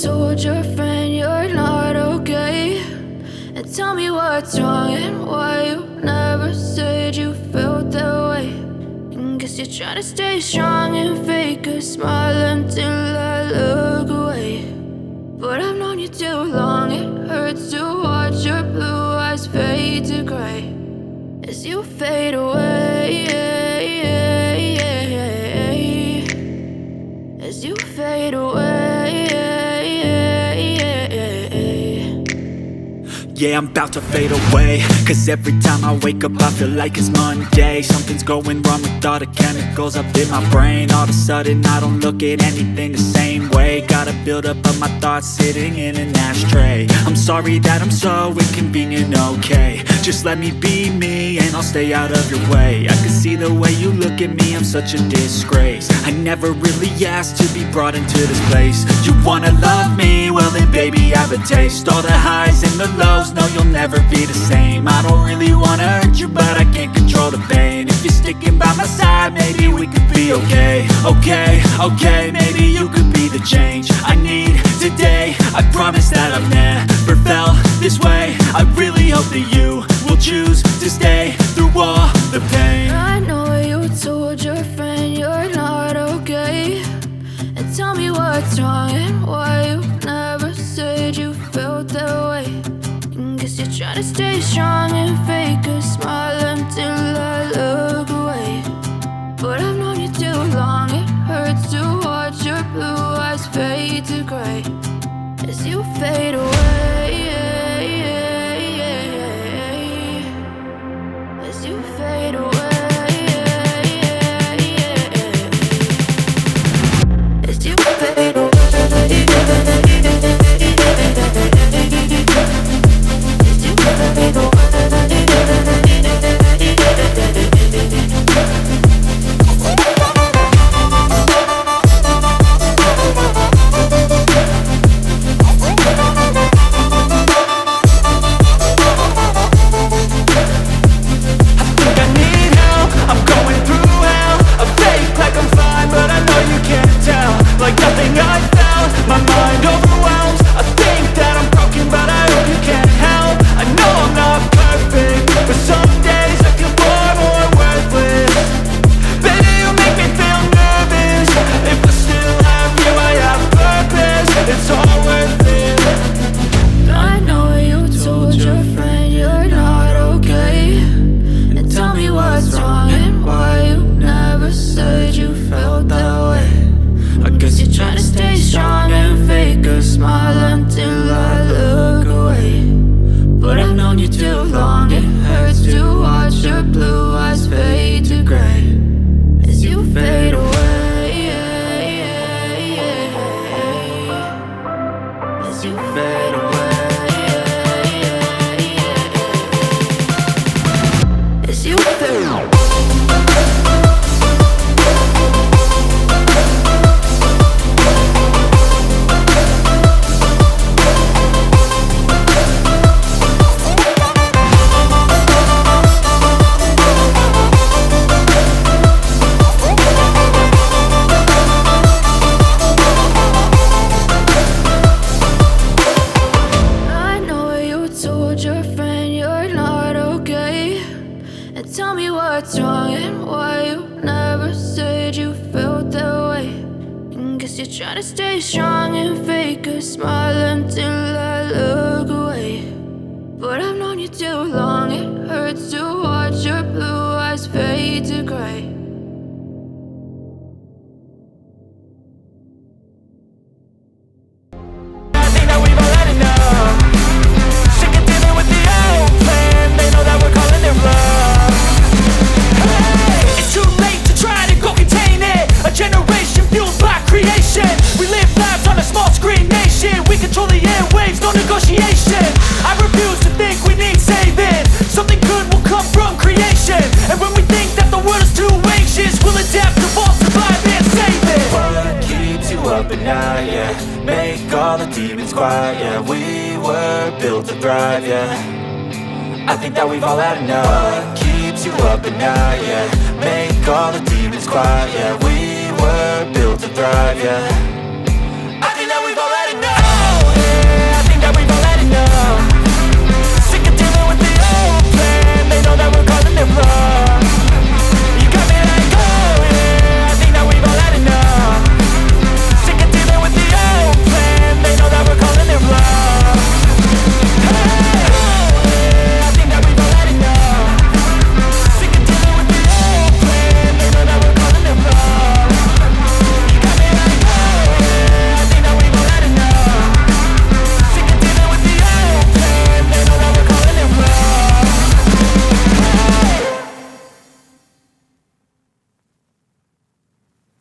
told your friend you're not okay, and tell me what's wrong and why you never said you felt that way. And guess you're trying to stay strong and fake a smile until I look away. But I've known you too long, it hurts to watch your blue eyes fade to gray as you fade away, as you fade away. Yeah, I'm about to fade away, cause every time I wake up I feel like it's Monday. Something's going wrong with all the chemicals up in my brain. All of a sudden I don't look at anything the same way. Gotta build up of my thoughts sitting in an ashtray. I'm sorry that I'm so inconvenient, okay. Just let me be me and I'll stay out of your way. I can see the way you look at me, I'm such a disgrace. I never really asked to be brought into this place. You wanna love me? Well then baby have a taste. All the highs and the lows, no you'll never be the same. I don't really wanna hurt you but I can't control the pain. If you're sticking by my side, maybe we could be okay. Okay, maybe you could be the change I need today. I promise that I've never felt this way. I really hope that you will choose to stay through all the pain. I know you told your friend you're not okay, and tell me what's wrong and why you never said you felt that way. And guess you're trying to stay strong and fake a smile until I look away. But I've known you too long, it hurts to watch your blue eyes fade to gray as you fade away, as you fade away, as you fade away. Try to stay strong and fake a smile until I look away. But I've known you too long, it hurts to watch your blue eyes fade to gray. I think that we've all had enough. Sick of dealing with the old plan. They know that we're calling it bluff. Hey, it's too late to try to go contain it. A generation fueled by creation. We live lives on a small screen nation. We control the airwaves, no negotiation. I refuse to think we need saving. Something good will come from creation. And when we think that the world is too anxious, we'll adapt, evolve, survive and save it. What keeps you up at night, yeah? Make all the demons quiet, yeah. We were built to thrive, yeah. I think that we've all had enough. What keeps you up at night, yeah? Make all the demons quiet, yeah. We were built to thrive, yeah.